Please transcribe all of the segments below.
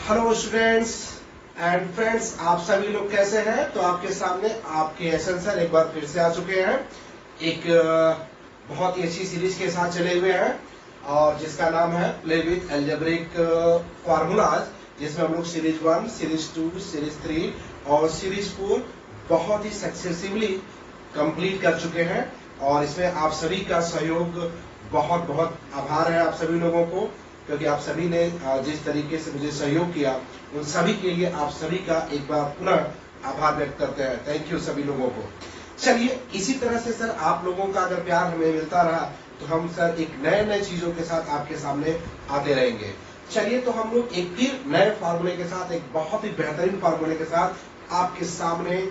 Hello students and friends, आप सभी लोग कैसे हैं? तो आपके सामने आपके एसएन सर एक बार फिर से आ चुके हैं एक बहुत ही अच्छी सीरीज के साथ चले हुए हैं और जिसका नाम है प्ले विथ अलजेब्रिक फार्मूलाज, जिसमें हम लोग सीरीज 1, सीरीज 2, सीरीज 3 और सीरीज 4 बहुत ही सक्सेसफुली कंप्लीट कर चुके हैं। और इसमें आप सभी का सहयोग, बहुत बहुत आभार है आप सभी लोगों को, क्योंकि आप सभी ने जिस तरीके से मुझे सहयोग किया उन सभी के लिए आप सभी का एक बार पुनः आभार व्यक्त करते हैं। थैंक यू सभी लोगों को। चलिए, इसी तरह से सर आप लोगों का अगर प्यार हमें मिलता रहा तो हम सर एक नए नए चीजों के साथ आपके सामने आते रहेंगे। चलिए, तो हम लोग एक फिर नए फार्मूले के साथ, एक बहुत ही बेहतरीन फार्मूले के साथ आपके सामने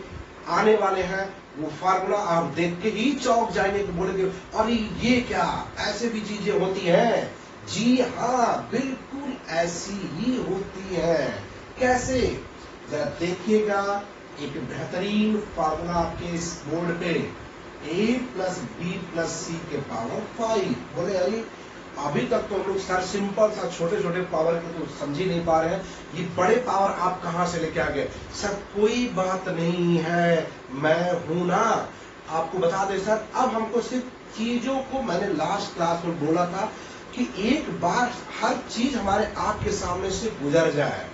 आने वाले हैं। वो फार्मूला आप देख के ही चौंक जाएंगे, तो बोलेंगे अरे ये क्या, ऐसे भी चीजें होती हैं? जी हाँ, बिल्कुल ऐसी ही होती है। कैसे? जरा देखिएगा, एक बेहतरीन फार्मूला आपके इस बोर्ड पे, a प्लस बी प्लस सी के पावर 5। बोले अरे अभी तक तो हम लोग सर सिंपल सा छोटे छोटे पावर के तो समझ ही नहीं पा रहे हैं, ये बड़े पावर आप कहां से लेके आ गए? सर कोई बात नहीं है, मैं हूं ना। आपको बता दें सर, अब हमको सिर्फ चीजों को, मैंने लास्ट क्लास में बोला था कि एक बार हर चीज हमारे आंख के सामने से गुजर जाए,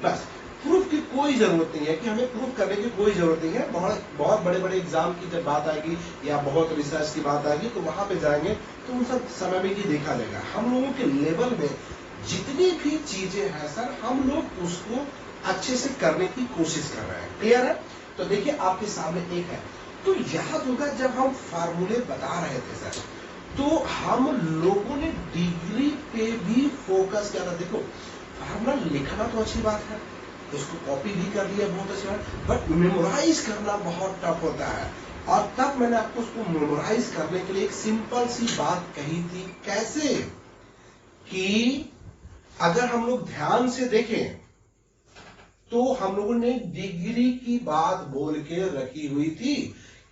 बस। प्रूफ की कोई जरूरत नहीं है, कि हमें प्रूफ करने की कोई जरूरत नहीं है। बहुत बड़े बड़े एग्जाम की जब बात आएगी या बहुत रिसर्च की बात आएगी तो वहां पे जाएंगे तो उन सब समय में ही देखा जाएगा। हम लोगों के लेवल में जितनी भी चीजें हैं सर, हम लोग उसको अच्छे से करने की कोशिश कर रहे हैं। क्लियर है? तो देखिए, आपके सामने एक है, तो याद होगा जब हम फार्मूले बता रहे थे सर, तो हम लोगों ने डिग्री पे भी फोकस किया था। देखो, फार्मूला लिखना तो अच्छी बात है, उसको कॉपी भी कर लिया, बहुत अच्छी बात, बट मेमोराइज करना बहुत टफ होता है। और तब मैंने आपको उसको मेमोराइज करने के लिए एक सिंपल सी बात कही थी। कैसे? कि अगर हम लोग ध्यान से देखें तो हम लोगों ने डिग्री की बात बोल के रखी हुई थी।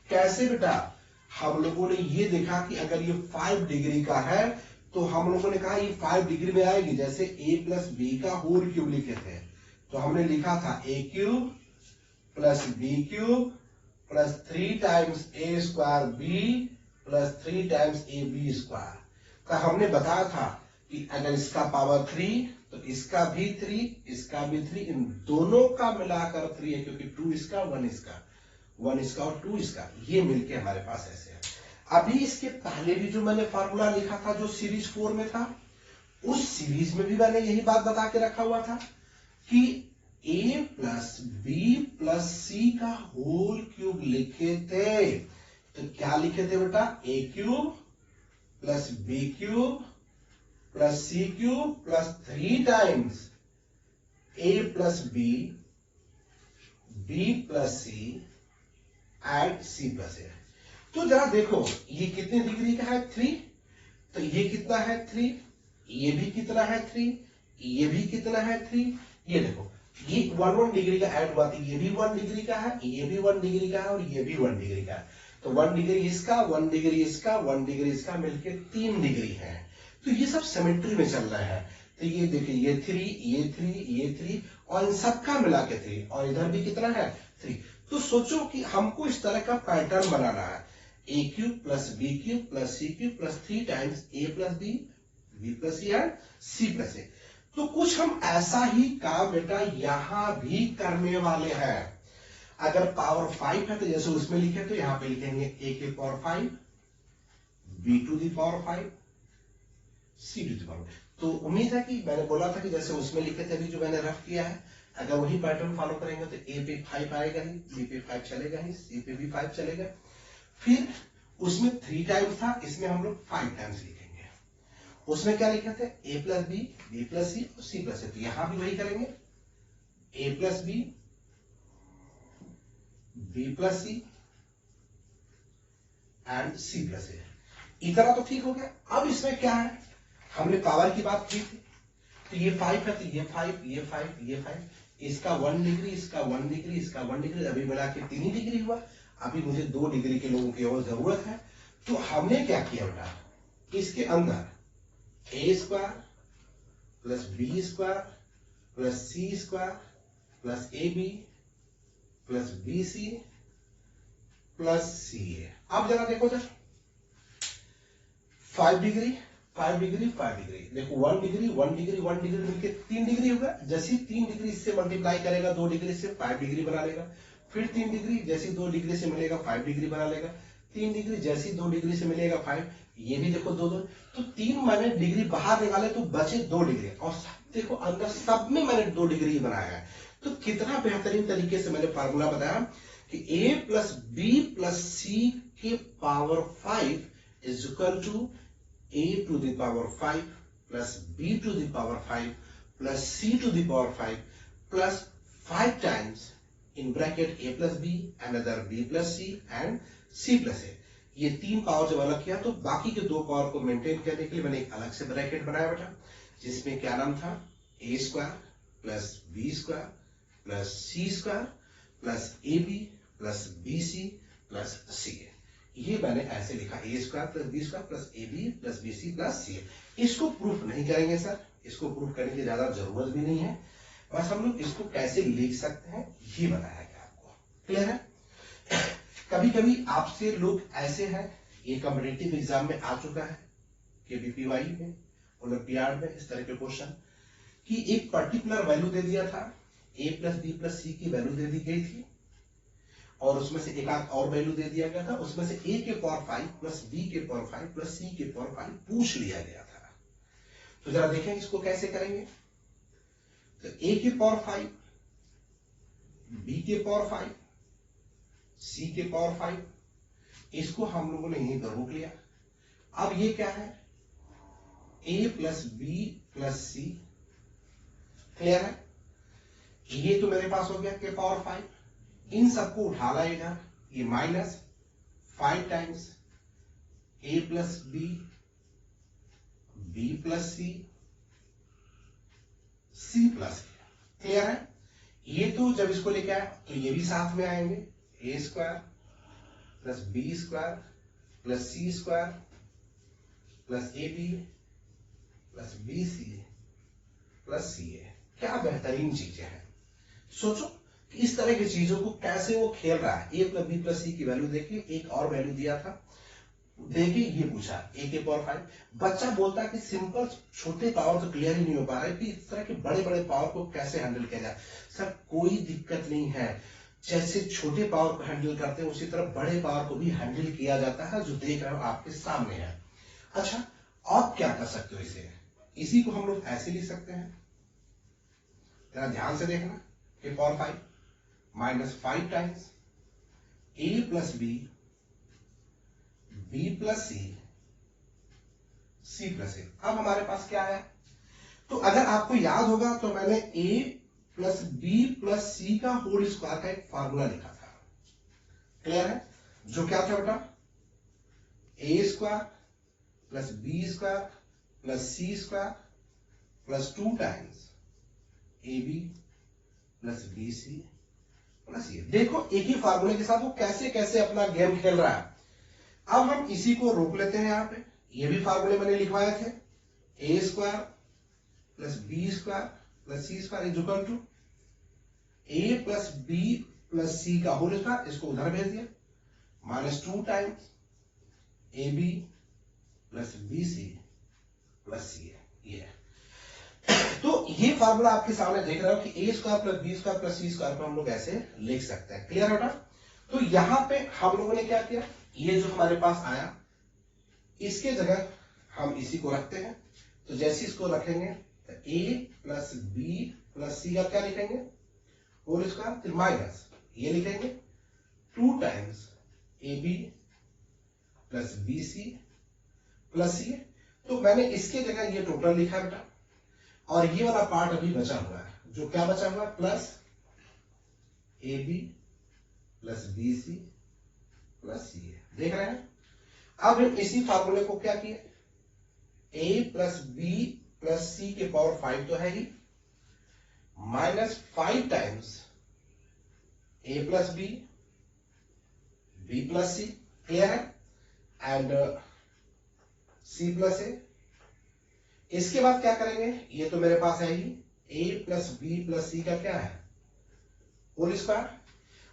कैसे बेटा? हम लोगों ने ये देखा कि अगर ये 5 डिग्री का है तो हम लोगों ने कहा ये 5 डिग्री में आएगी। जैसे a प्लस बी का होल क्यूब लिखे थे, तो हमने लिखा था a cube plus B cube plus 3 times a square b plus 3 times A B square. का हमने बताया था कि अगर इसका पावर 3 तो इसका भी 3, इसका भी 3, इन दोनों का मिलाकर 3 है, क्योंकि 2 इसका 1 इसका, 1 इसका और 2 इसका, ये मिलके हमारे पास ऐसे है। अभी इसके पहले भी जो मैंने फार्मूला लिखा था जो सीरीज 4 में था, उस सीरीज में भी मैंने यही बात बता के रखा हुआ था कि a plus B plus c का होल क्यूब लिखे थे। तो क्या लिखे थे बेटा? a cube plus B cube plus C cube plus 3 times a plus B, B plus C and C plus A. तो जरा देखो, ये कितने डिग्री का है? 3। तो ये कितना है? 3। ये भी कितना है? 3। ये भी कितना है? 3। ये देखो, ये 1 डिग्री का ऐड हुआ, ये भी 1 डिग्री का है, ये भी 1 डिग्री का है और ये भी 1 डिग्री का है। तो 1 डिग्री इसका, 1 डिग्री इसका, 1 डिग्री इसका, मिलके 3 डिग्री है। तो ये सब सिमेट्री में चल रहा है। तो ये देखिए, ये 3, ये 3, ये 3 और इन सबका मिला के 3, और इधर भी कितना है? 3। तो सोचो कि हमको इस तरह का पैटर्न बनाना है, a cube plus B cube plus C cube plus 3 times a plus B, B plus C and C plus A. तो कुछ हम ऐसा ही काम बेटा यहां भी करने वाले हैं। अगर पावर 5 है तो जैसे उसमें लिखे तो यहां पे लिखेंगे a के power 5, b to the power 5, c to the power. तो उम्मीद है कि मैंने बोला था कि जैसे उसमें लिखे थे, अभी जो मैंने रफ किया है, अगर वही पैटर्न फॉलो करेंगे तो a पे 5 आएगा ही, b पे 5 चलेगा ही, c पे भी 5 चलेगा। फिर उसमें 3 टाइम्स था, इसमें हम लोग 5 टाइम्स लिखेंगे। उसमें क्या लिखे थे? a plus B, B plus C और c प्लस ए। तो यहां भी वही करेंगे, a plus B, B plus C and c plus A. इतना तो ठीक हो गया। अब इसमें क्या है? हमने पावर की बात की थी, तो ये 5 है, तो ये 5, ये 5, ये 5, इसका 1 डिग्री, इसका 1 डिग्री, इसका 1 डिग्री, अभी मिला के 3 डिग्री हुआ। अभी मुझे 2 डिग्री के लोगों की और जरूरत है। तो हमने क्या किया बेटा? इसके अंदर a square plus B square plus C square plus A B plus B C plus C A. अब जरा देखो सर, 5 डिग्री 5 डिग्री 5 डिग्री, देखो 1 डिग्री 1 डिग्री 1 डिग्री मिलकर 3 डिग्री होगा। जैसे 3 डिग्री इससे मल्टीप्लाई करेगा 2 डिग्री से 5 डिग्री बना लेगा। फिर 3 डिग्री जैसे 2 डिग्री से मिलेगा 5 डिग्री बना लेगा। 3 डिग्री जैसे 2 डिग्री से मिलेगा 5, ये भी देखो 2 2, तो 3 मैंने डिग्री बाहर निकाले तो बचे 2 डिग्री, और देखो अंदर सब में मैंने 2 डिग्री बनाया है। तो कितना बेहतरीन तरीके से मैंने फार्मूला बताया कि a प्लस बी प्लस सी के power 5 is equal to a to the power 5 plus b to the power 5 plus c to the power 5 plus 5 times in bracket a plus b, another b plus c and c plus a। ये 3 power जब अलग किया तो बाकी के 2 power को maintain करने के लिए मैंने एक अलग से ब्रैकेट बनाया बेटा, जिसमें क्या नाम था a square plus b square plus c square plus ab plus bc plus ca। ये मैंने ऐसे लिखा a square plus B square plus A B plus B C plus c. इसको प्रूफ नहीं करेंगे सर, इसको प्रूफ करने की ज्यादा जरूरत भी नहीं है, बस हम लोग इसको कैसे लिख सकते हैं ये बताया गया आपको। क्लियर है? कभी कभी आपसे लोग ऐसे हैं, ये कॉम्पिटिटिव एग्जाम में आ चुका है केबीपीवाई में, ओलंपियाड में, इस तरह के क्वेश्चन कि एक पर्टिकुलर वैल्यू दे दिया था, a प्लस बी प्लस सी की वैल्यू दे दी गई थी, और उसमें से एक आध और वैल्यू दे दिया गया था, उसमें से a के पावर 5 प्लस b के पावर 5 प्लस c के पावर 5 पूछ लिया गया था। तो जरा देखें इसको कैसे करेंगे। तो a के पावर 5, b के पावर 5, c के पावर 5, इसको हम लोगों ने यही पर रोक लिया। अब ये क्या है, a plus B plus C. Clear है? ये तो मेरे पास हो गया के पावर 5, इन सबको उठा ला इधर, ये minus 5 times a plus B B plus C C plus A. Clear है? ये तो जब इसको लेके आया तो ये भी साथ में आएंगे, a square plus B square plus C square plus A B plus B C plus C a. क्या बेहतरीन चीजें हैं। सोचो कि इस तरह की चीजों को कैसे वो खेल रहा है। a प्लस बी प्लस सी की वैल्यू देखिए, एक और वैल्यू दिया था, देखिए ये पूछा a के पावर 5। बच्चा बोलता है कि सिंपल छोटे पावर तो क्लियर ही नहीं हो पा रहा है कि इस तरह के बड़े बड़े पावर को कैसे हैंडल किया जाए। सर कोई दिक्कत नहीं है, जैसे छोटे पावर को हैंडल करते हैं उसी तरह बड़े पावर को भी हैंडल किया जाता है, जो देख रहे हो आपके सामने है। अच्छा, आप क्या कर सकते हो, इसी को हम लोग ऐसे लिख सकते हैं, जरा ध्यान से देखना, के power 5 minus 5 times a plus B B plus C C plus a. अब हमारे पास क्या है, तो अगर आपको याद होगा तो मैंने a plus B plus c का होल स्क्वायर का एक फार्मूला लिखा था। क्लियर है? जो क्या था बेटा, a square plus B square plus C square plus 2 times A B plus B C plus ये। देखो एक ही फार्मूले के साथ वो कैसे कैसे अपना गेम खेल रहा है। अब हम इसी को रोक लेते हैं यहाँ पे, ये भी फार्मूले मैंने लिखवाए थे, a square plus B square plus C square is equal to a plus B plus c का होल स्क्वायर, इसको उधर भेज दिया, minus 2 times A B plus B C plus c ये। तो ये फार्मूला आपके सामने देख रहे हो कि a square plus B square plus C square को हम लोग ऐसे लिख सकते हैं। क्लियर है बेटा? तो यहां पे हम लोगों ने क्या किया, ये जो हमारे पास आया इसके जगह हम इसी को रखते हैं। तो जैसे इसको रखेंगे तो a plus B plus c का क्या लिखेंगे, होल स्क्वायर, फिर माइनस ये लिखेंगे 2 times A B plus B C plus c. तो मैंने इसके जगह ये टोटल लिखा है बेटा, और ये वाला पार्ट अभी बचा हुआ है, जो क्या बचा हुआ है, plus A B plus B C plus c. देख रहे हैं? अब हम इसी फार्मूले को क्या किए, a प्लस बी प्लस सी के पावर 5 तो है ही, minus 5 times a plus B B plus C. Clear है? And c plus a. इसके बाद क्या करेंगे, ये तो मेरे पास है ही a plus B plus c का क्या है होल स्क्वायर।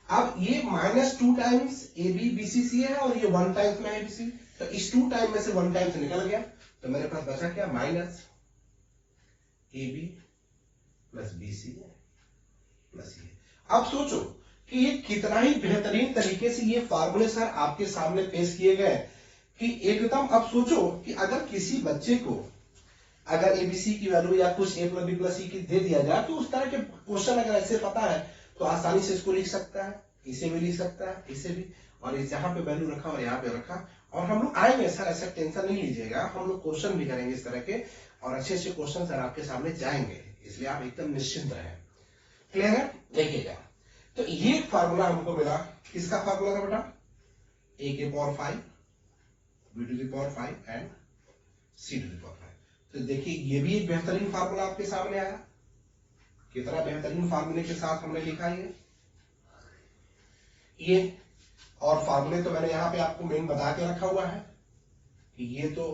अब ये -2 टाइम्स ए बी बी सी सी है और ये 1 टाइम्स में ए बी सी, तो इस 2 टाइम में से 1 टाइम्स निकल गया, तो मेरे पास बचा क्या minus a B plus B C plus c. अब सोचो कि ये कितना ही बेहतरीन तरीके से ये फार्मूले सर आपके सामने पेश किए गए कि एकदम। अब सोचो कि अगर किसी बच्चे को अगर एबीसी की वैल्यू या कुछ ए प्लस बी प्लस सी की दे दिया जाए, तो उस तरह के क्वेश्चन अगर ऐसे पता है तो आसानी से इसको लिख सकता है, इसे भी लिख सकता है, इसे भी, और इस यहाँ पे वैल्यू रखा और यहाँ पे रखा। और हम लोग आएंगे सर, ऐसा टेंशन नहीं लीजिएगा, हम लोग क्वेश्चन भी करेंगे इस तरह के और अच्छे अच्छे क्वेश्चन सर आपके सामने जाएंगे, इसलिए आप एकदम निश्चिंत रहें। क्लियर है? देखिएगा, तो ये फार्मूला हमको मिला, किसका फार्मूला था बेटा? ए के power 5 B to the power 5 and C to the power 5। तो देखिए ये भी एक बेहतरीन फार्मूला आपके सामने आया, कितना बेहतरीन फार्मूले के साथ हमने लिखा ये। और फार्मूले तो मैंने यहां पे आपको मेन बता के रखा हुआ है कि ये तो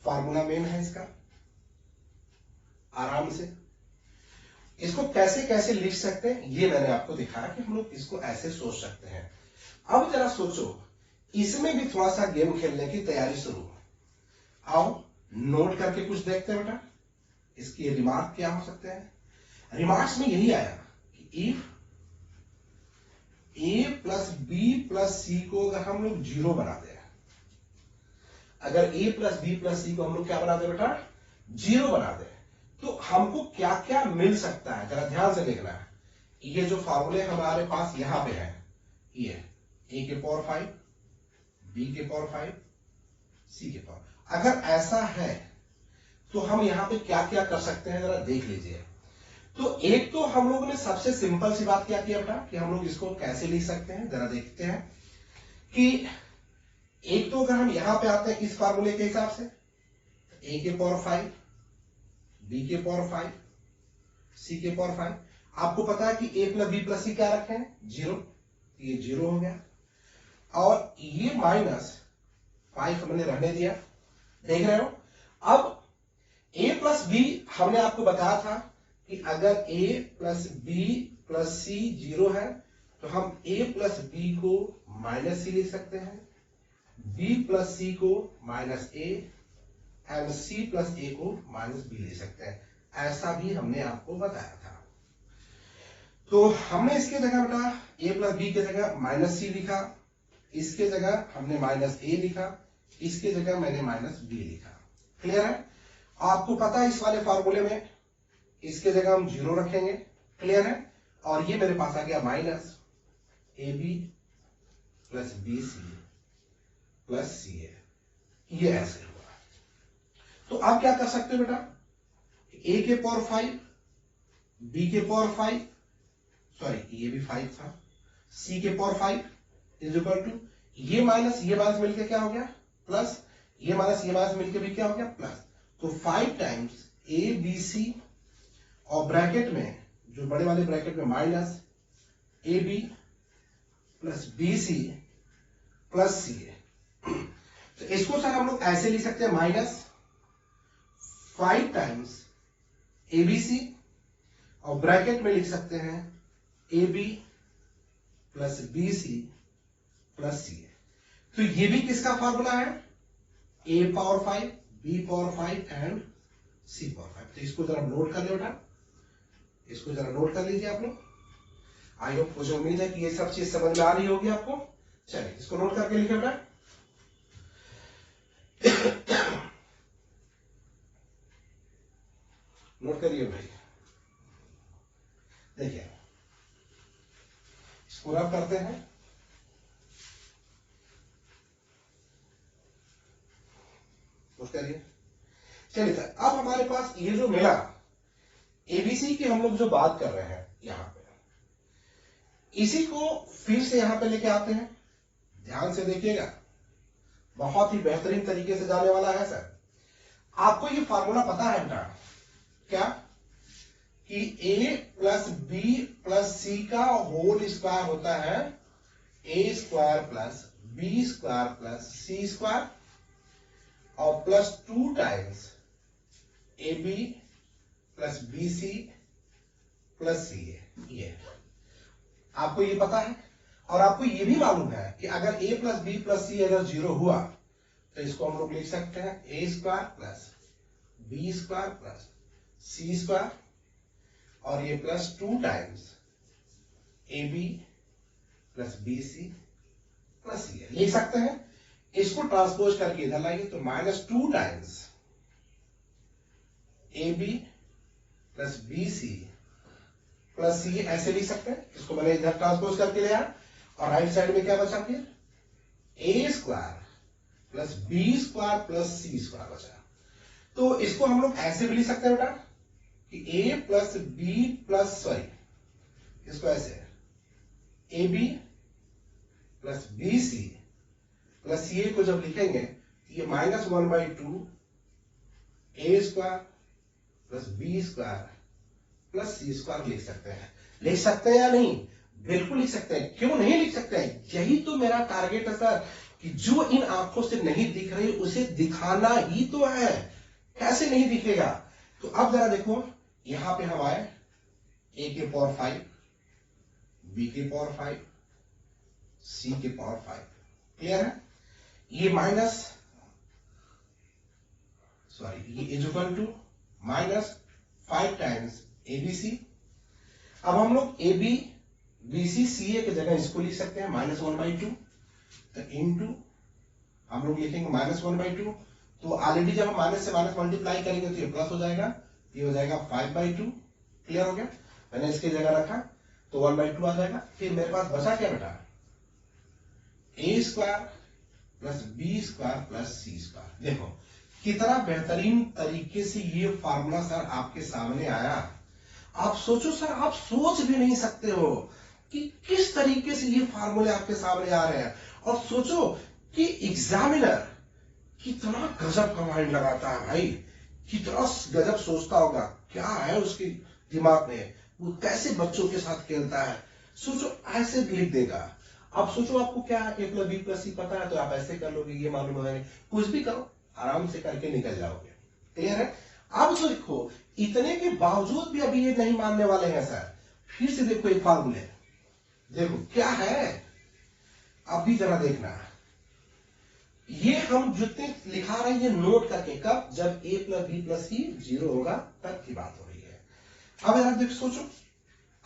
फार्मूला मेन है इसका। आराम से इसको कैसे कैसे लिख सकते हैं ये मैंने आपको दिखाया कि हम लोग इसको ऐसे सोच सकते हैं। अब जरा सोचो, इसमें भी थोड़ा सा गेम खेलने की तैयारी शुरू। आओ नोट करके कुछ देखते हैं बेटा, इसके रिमार्क क्या हो सकते हैं। रिमार्क्स में यही आया कि if a plus B plus c को अगर हम लोग 0 बना दे, अगर a plus B plus c को हम लोग क्या बना दे बेटा 0 बना दे, तो हमको क्या क्या मिल सकता है जरा ध्यान से देखना है। ये जो फार्मूले हमारे पास यहां पे है, ये ए के पावर 5 बी के पावर 5 सी के पावर, अगर ऐसा है तो हम यहां पे क्या क्या कर सकते हैं जरा देख लीजिए। तो एक तो हम लोगों ने सबसे सिंपल सी बात क्या किया बेटा कि हम लोग इसको कैसे लिख सकते हैं, जरा देखते हैं कि एक तो अगर हम यहां पे आते हैं इस फार्मूले के हिसाब से, ए के पावर 5 बी के पावर 5 सी के पावर 5, आपको पता है कि ए प्लस बी प्लस सी क्या रखे हैं 0, ये 0 हो गया, और ये -5 हमने रहने दिया, देख रहे हो। अब a प्लस बी हमने आपको बताया था कि अगर a प्लस बी प्लस सी 0 है तो हम a प्लस बी को -c लिख सकते हैं, b प्लस सी को -a and c plus a को -b लिख सकते हैं, ऐसा भी हमने आपको बताया था। तो हमने इसके जगह बेटा a प्लस बी के जगह -c लिखा, इसके जगह हमने -a लिखा, इसके जगह मैंने -b लिखा। क्लियर है? आपको पता है इस वाले फार्मूले में इसके जगह हम 0 रखेंगे। क्लियर है? और ये मेरे पास आ गया -ab plus bc plus ca, ये ऐसे हुआ। तो आप क्या कर सकते हो बेटा, a के पावर 5 b के पावर 5, सॉरी ये भी 5 था, c के पावर 5 इज इक्वल टू ये माइनस मिलकर क्या हो गया प्लस, ये माइनस मिलकर भी क्या हो गया प्लस, तो 5 टाइम्स ए बी सी और ब्रैकेट में जो बड़े वाले ब्रैकेट में minus a B plus B C plus C a. तो इसको सर हम लोग ऐसे लिख सकते हैं -5 टाइम्स ए बी सी और ब्रैकेट में लिख सकते हैं a B plus B C plus C a. तो ये भी किसका फार्मूला है, a power 5 b power 5 and c power 5। तो इसको जरा नोट कर लो बेटा, इसको जरा नोट कर लीजिए आप लोग। आई होप, मुझे उम्मीद है कि ये सब चीज समझ में आ रही होगी आपको। चलिए इसको नोट करके लिखे बेटा। नोट करिए भाई, देखिए इसको रब करते हैं, नोट करिए। चलिए सर, अब हमारे पास ये जो मिला एबीसी की हम लोग जो बात कर रहे हैं यहां पे, इसी को फिर से यहां पे लेके आते हैं। ध्यान से देखिएगा, बहुत ही बेहतरीन तरीके से जाने वाला है सर। आपको ये फार्मूला पता है बेटा क्या कि a plus B plus c का होल स्क्वायर होता है a square plus B square plus C square और plus 2 times A B plus B C plus C a, ये आपको ये पता है। और आपको ये भी मालूम है कि अगर a plus B plus c अगर 0 हुआ तो इसको हम लोग लिख सकते हैं a square plus B square plus C square, और ये plus 2 times A B plus B C plus c लिख सकते हैं। इसको ट्रांसपोज करके इधर लाइए तो -2 times A B plus B C plus c, ऐसे लिख सकते हैं। इसको मैंने इधर ट्रांसपोज करके लिया, और राइट साइड में क्या बचा फिर a square plus B square plus C square बचा। तो इसको हम लोग ऐसे भी लिख सकते हैं बेटा कि a plus B plus, sorry इसको ऐसे a B plus B C plus c को जब लिखेंगे तो ये -1/2 a square plus B square plus C square लिख सकते हैं। लिख सकते हैं या नहीं? बिल्कुल लिख सकते हैं। क्यों नहीं लिख सकते हैं? यही तो मेरा टारगेट है सर, कि जो इन आंखों से नहीं दिख रही उसे दिखाना ही तो है। कैसे नहीं दिखेगा? तो अब जरा देखो, यहां पे हम आए a के पावर 5, b के पावर 5, c के पावर 5, क्लियर है? ये ये is equal to -5 times abc। अब हम लोग ए बी बी सी सी ए की जगह इसको लिख सकते हैं -1/2, तो इनटू हम लोग लिखेंगे -1/2। तो ऑलरेडी जब हम माइनस से माइनस मल्टीप्लाई करेंगे तो ये प्लस हो जाएगा, ये हो जाएगा 5/2, क्लियर हो गया? मैंने इसकी जगह रखा तो 1/2 आ जाएगा। फिर मेरे पास बचा क्या बेटा? A square plus B square plus C square. देखो कितना बेहतरीन तरीके से ये फार्मूला सर आपके सामने आया। आप सोचो सर, आप सोच भी नहीं सकते हो कि किस तरीके से ये फार्मूले आपके सामने आ रहे हैं। और सोचो कि एग्जामिनर कितना गजब का माइंड लगाता है भाई, कितना गजब सोचता होगा, क्या है उसके दिमाग में, वो कैसे बच्चों के साथ खेलता है। सोचो ऐसे लिख देगा। अब सोचो आपको क्या है, a प्लस बी प्लस सी पता है तो आप ऐसे कर लोगे, ये मालूम है, कुछ भी करो आराम से करके निकल जाओगे, क्लियर है? अब तो देखो इतने के बावजूद भी अभी ये नहीं मानने वाले हैं सर। फिर से देखो एक फार्मूले, देखो क्या है, अभी जरा देखना। ये हम जितने लिखा रहे हैं ये नोट करके, कब? जब a प्लस बी प्लस सी 0 होगा तब की बात हो रही है। अब यार देखो, सोचो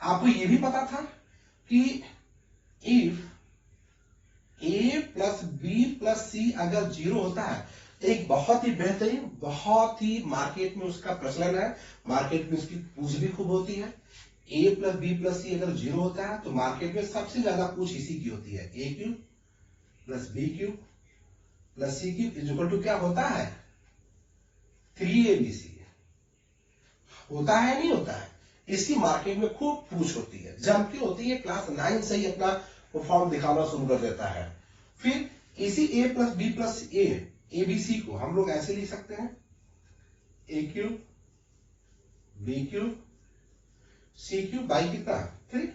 आपको ये भी पता था कि if a plus B plus c अगर 0 होता है, एक बहुत ही बेहतरीन, बहुत ही मार्केट में उसका प्रचलन है, मार्केट में उसकी पूछ भी खूब होती है। a plus B plus c अगर 0 होता है तो मार्केट में सबसे ज्यादा पूछ इसी की होती है, a cube plus B cube plus C cube is equal to क्या होता है? 3abc। होता है नहीं होता है? इसकी मार्केट में खूब पूछ होती है, जम के होती है। क्लास 9 से ही अपना फॉर्म दिखाना शुरू कर देता है। फिर इसी a plus B plus A abc को हम लोग ऐसे लिख सकते हैं, a cube B cube C cube by कितना 3।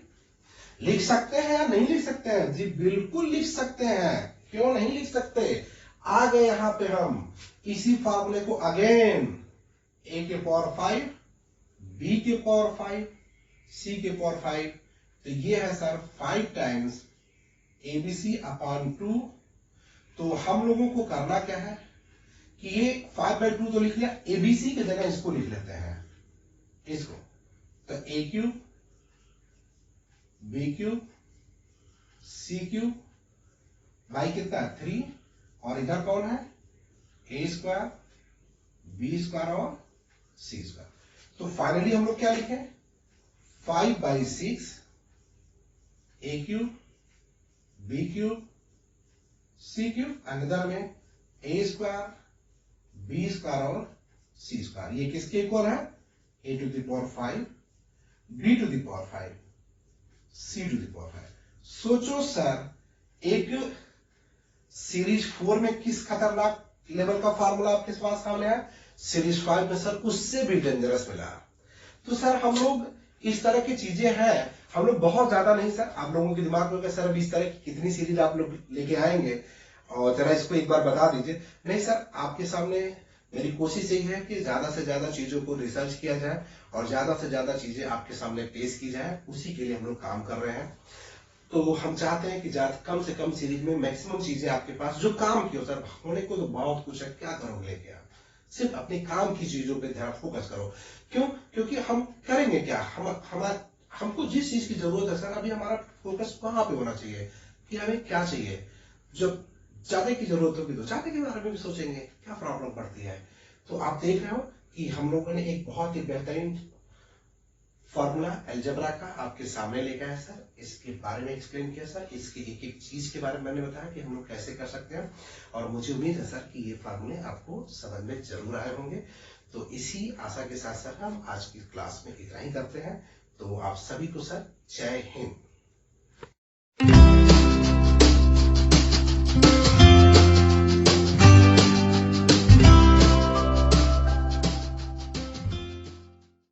लिख सकते हैं या नहीं लिख सकते हैं? जी बिल्कुल लिख सकते हैं। क्यों नहीं लिख सकते? आ गए यहां पे हम इसी फार्मूले को अगेन, a के पावर 5, b के पावर 5, c के पावर 5, तो ये है सर 5 टाइम्स abc अपॉन 2। तो हम लोगों को करना क्या है कि ये 5/2 तो लिख लिया, abc की जगह इसको लिख लेते हैं, इसको। तो a cube B cube C cube by कितना 3, और इधर कौन है? ए स्क्वायर बी स्क्वायर और सी स्क्वायर। तो फाइनली हम लोग क्या लिखे? 5/6 ए cube B cube C cube, अंदर में ए स्क्वायर बी स्क्वायर और सी स्क्वायर। ये किसके इक्वल है? a to the power 5 b to the power 5 c to the power 5। सोचो सर, एक सीरीज 4 में किस खतरनाक लेवल का फार्मूला आपके पास सामने है, सीरीज 5 में सर उससे भी डेंजरस मिला। तो सर हम लोग इस तरह की चीजें हैं, हम लोग बहुत ज्यादा नहीं सर, आप लोगों के दिमाग में सर अभी इस तरह की कितनी सीरीज आप लोग लेके आएंगे, और जरा इसको एक बार बता दीजिए। नहीं सर, आपके सामने मेरी कोशिश यही है कि ज्यादा से ज्यादा चीजों को रिसर्च किया जाए और ज्यादा से ज्यादा चीजें आपके सामने पेश की जाए, उसी के लिए हम लोग काम कर रहे हैं। तो हम चाहते हैं कि कम से कम सीरीज में मैक्सिमम चीजें आपके पास जो काम की हो। सर होने को तो बहुत कुछ है, क्या करोगे लेके आप, सिर्फ अपने काम की चीजों पे ध्यान फोकस करो। क्यों? क्योंकि हम करेंगे क्या, हमको जिस चीज की जरूरत है सर, अभी हमारा फोकस वहां पे होना चाहिए कि हमें क्या चाहिए। जब ज्यादा की जरूरत होगी तो ज्यादा के बारे में भी सोचेंगे, क्या प्रॉब्लम पड़ती है। तो आप देख रहे हो कि हम लोगों ने एक बहुत ही बेहतरीन फॉर्मूला अलजेब्रा का आपके सामने लेके आया सर, इसके बारे में एक्सप्लेन किया सर, इसकी एक एक चीज के बारे में मैंने बताया कि हम लोग कैसे कर सकते हैं। और मुझे उम्मीद है सर कि ये फार्मूले आपको समझ में जरूर आए होंगे। तो इसी आशा के साथ सर हम आज की क्लास में इतना ही करते हैं। तो आप सभी को सर जय हिंद।